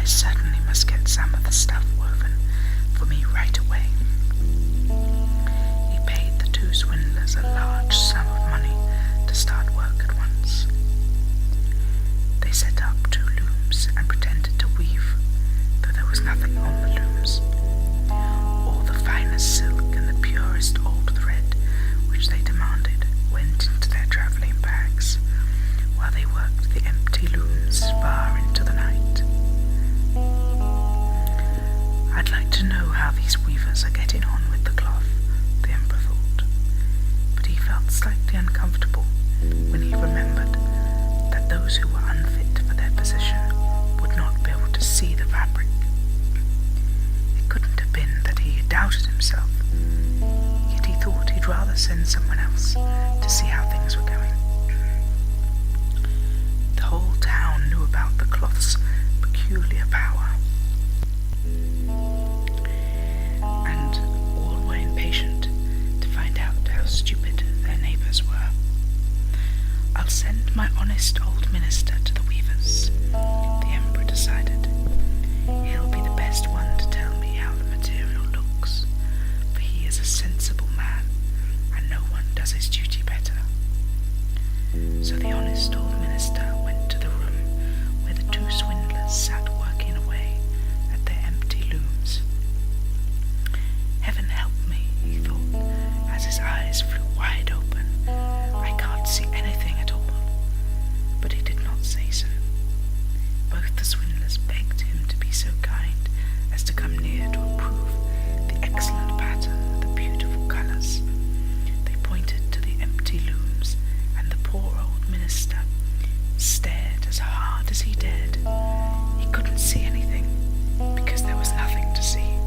certainly must get some of the stuff woven for me right away. He paid the two swindlers a large sum of money to start work at once. They set up 2 looms and pretended to weave, though there was nothing on the looms. All the finest silk and the purest old thread which they demanded went into their travelling bags, while they worked the empty looms far into the night. I'd like to know how these weavers are getting on with the cloth, the Emperor thought, but he felt slightly uncomfortable when he remembered that those who were unfit for their position would not be able to see the fabric. It couldn't have been that he had doubted himself, yet he thought he'd rather send someone else to see how things were going. The whole town knew about the cloth's peculiar power, and all were impatient to find out how stupid their neighbours were. "I'll send my honest old minister to the weavers," the Emperor decided. "He'll be the best one to tell me how the material looks, for he is a sensible man, and no one does his duty better." So the honest old minister went to the room where the 2 swindlers sat working away at their empty looms. "Heaven help me," he thought, as his eyes flew wide open. "I can't see anything at all." But he did not say so. Both the swindlers begged him to be so kind as to come near to approve the excellent pattern, the beautiful colours. They pointed to the empty looms, and the poor old minister stared as hard as he dared. He couldn't see anything, because there was nothing to see.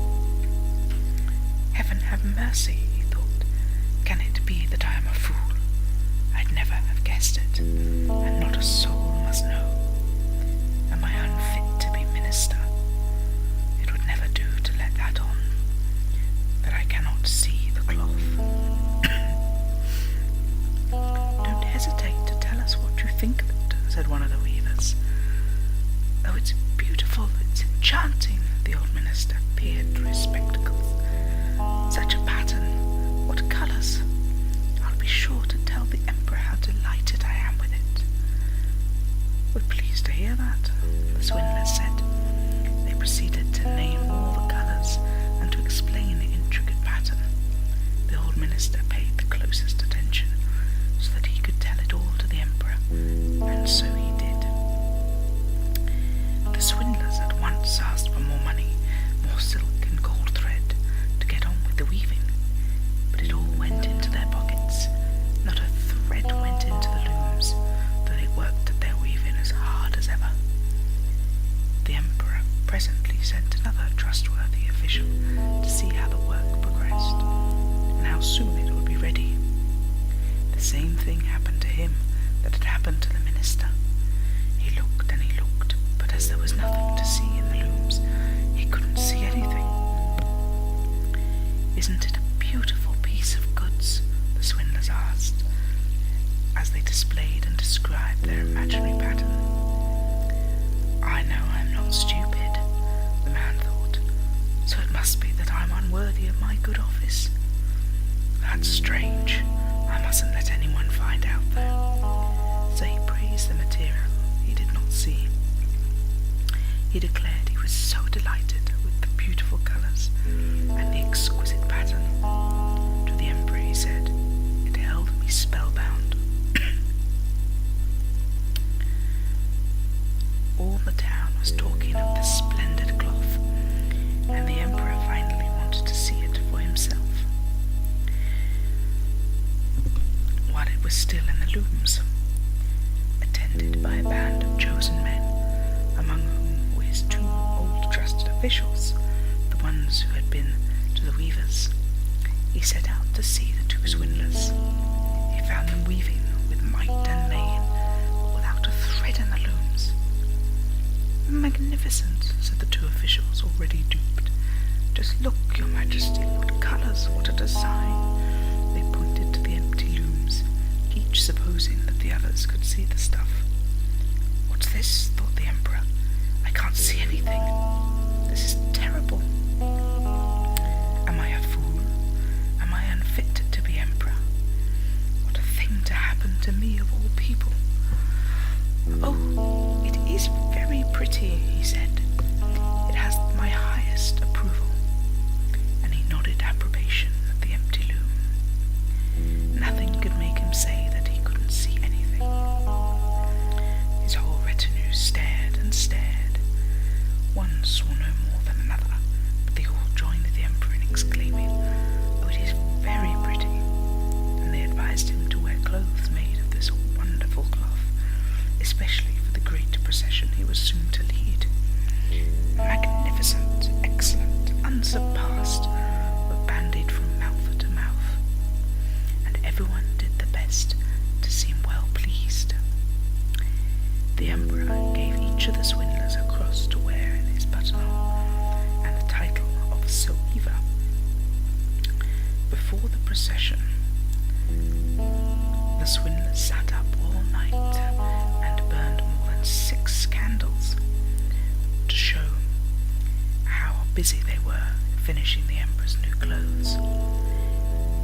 "Heaven have mercy," he thought. "Can it be that I am a fool? I'd never have guessed it, and not a soul must know. Am I unfit to be minister? It would never do to let that on, that I cannot see the cloth." "Don't hesitate to tell us what you think of it," said one of the weavers. "Oh, it's beautiful, it's enchanting." The old minister peered through his spectacles. "Such a pattern, what colours! I'll be sure to tell the Emperor how delighted I am with it." "We're pleased to hear that," the swindlers said. They proceeded to name all the colours and to explain the intricate pattern. The old minister paid the closest attention, so that he could tell it all to the Emperor, and so he did. The swindlers at once asked for more money, more silk and gold thread, to get on with the weaving, but it all went into their pockets. Not a thread went into the looms, though they worked at their weaving as hard as ever. The Emperor presently sent another trustworthy official to see how the work progressed, and how soon it would be ready. The same thing happened to him that had happened to the minister. He looked and he looked, but as there was nothing to see in the looms, he couldn't see anything. "Isn't it a beautiful piece of goods?" the swindlers asked, as they displayed and described their imaginary pattern. "I know I'm not stupid," the man thought, "so it must be that I'm unworthy of my good office. That's strange. I mustn't let anyone find out, though." So he praised the material he did not see. He declared he was so delighted with the beautiful colours and the exquisite pattern. To the Emperor he said, "It held me spellbound." All the town was talking of the splendid cloth, and the Emperor finally wanted to see it for himself. While it was still in the looms, attended by a band of chosen men, among whom were his 2 old trusted officials, the ones who had been to the weavers, he set out to see the 2 swindlers. He found them weaving with might and main, but without a thread in the looms. "Magnificent," said the 2 officials, already duped. "Just look, your majesty, what colours, what a design." They pointed to the empty looms, each supposing that the others could see the stuff. "What's this?" thought the Emperor. "I can't see anything." one saw no more than another, but they all joined the emperor in exclaiming, "Oh, it is very pretty," and they advised him to wear clothes made of this wonderful cloth, especially for the great procession he was soon to lead. Magnificent, excellent, unsurpassed, were bandied from mouth to mouth, and everyone did the best to seem well pleased. The emperor gave each of the swindlers a cross to wear in his buttonhole, and the title of Soever. Before the procession, the swindlers sat up all night and burned more than 6 candles to show how busy they were finishing the emperor's new clothes.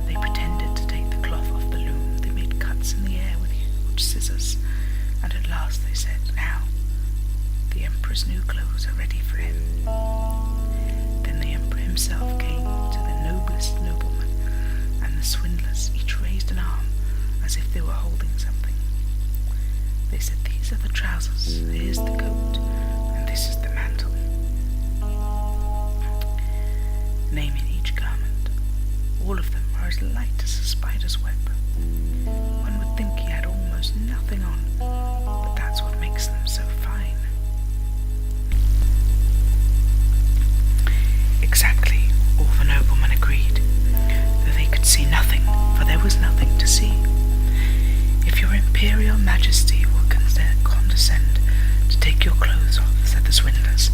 They pretended to take the cloth off the loom. They made cuts in the air with huge scissors, and at last they said, "Now, the emperor's new clothes are ready for him." Then the emperor himself came to the noblest nobleman, and the swindlers each raised an arm as if they were holding something. They said, "These are the trousers, here's the coat, and this is the mantle," naming each garment. All of them are as light as a spider's web. One would think he had almost nothing on, but that's what makes them so fine. Exactly, all the noblemen agreed, though they could see nothing, for there was nothing to see. "If your Imperial Majesty will condescend to take your clothes off," said the swindlers,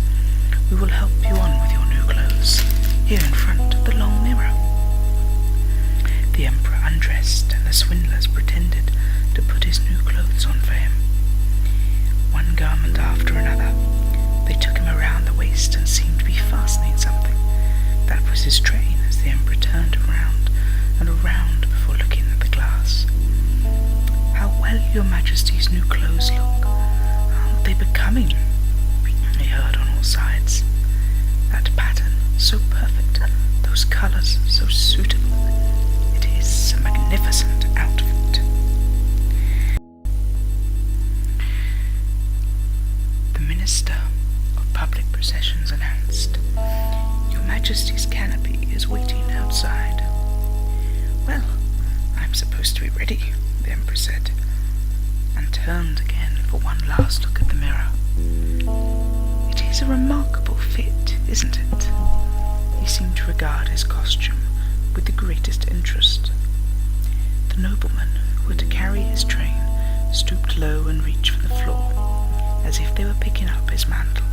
"we will help you on with your new clothes, here in front of the long mirror." The emperor undressed, and the swindlers pretended to put his new clothes on for him. One garment after another, they took him around the waist and seemed to be fastening something. That was his train, as the emperor turned around and around before looking at the glass. "How well your Majesty's new clothes look! Aren't they becoming?" he heard on all sides. "That pattern, so perfect, those colours, so suitable. It is a magnificent outfit." The Minister of Public Processions announced, "Your Majesty's canopy is waiting outside." "Well, I'm supposed to be ready," the emperor said, and turned again for one last look at the mirror. "It is a remarkable fit, isn't it?" He seemed to regard his costume with the greatest interest. The noblemen who were to carry his train stooped low and reached for the floor, as if they were picking up his mantle.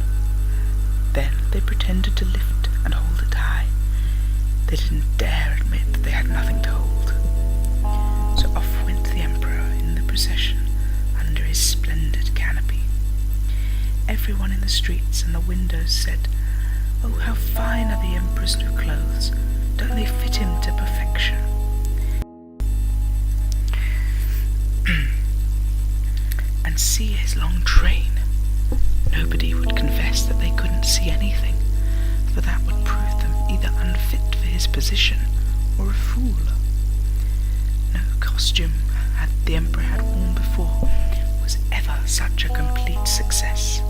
Then they pretended to lift and hold it high. They didn't dare admit that they had nothing to hold. So off went the emperor in the procession under his splendid canopy. Everyone in the streets and the windows said, "Oh, how fine are the emperor's new clothes! Don't they fit him to perfection?" "And see his long train." Nobody would confess that they couldn't see anything, for that would prove them either unfit for his position or a fool. No costume the emperor had worn before was ever such a complete success.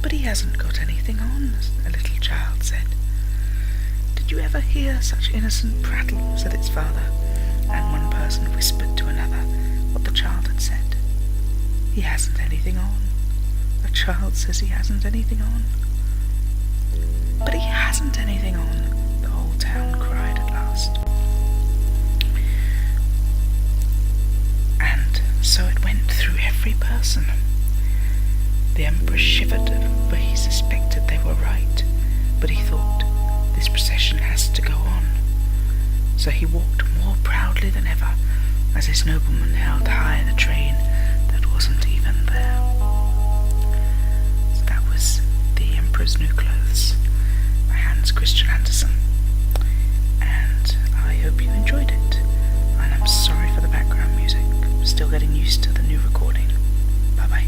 "But he hasn't got anything on," a little child said. "Did you ever hear such innocent prattle?" said its father, and one person whispered to another what the child had said. "He hasn't anything on. A child says he hasn't anything on." "But he hasn't anything on," the whole town cried at last. And so it went through every person. The emperor shivered, for he suspected they were right, but he thought, this procession has to go on. So he walked more proudly than ever, as his nobleman held high the train that wasn't even there. So that was The Emperor's New Clothes by Hans Christian Andersen. And I hope you enjoyed it. And I'm sorry for the background music. I'm still getting used to the new recording. Bye bye.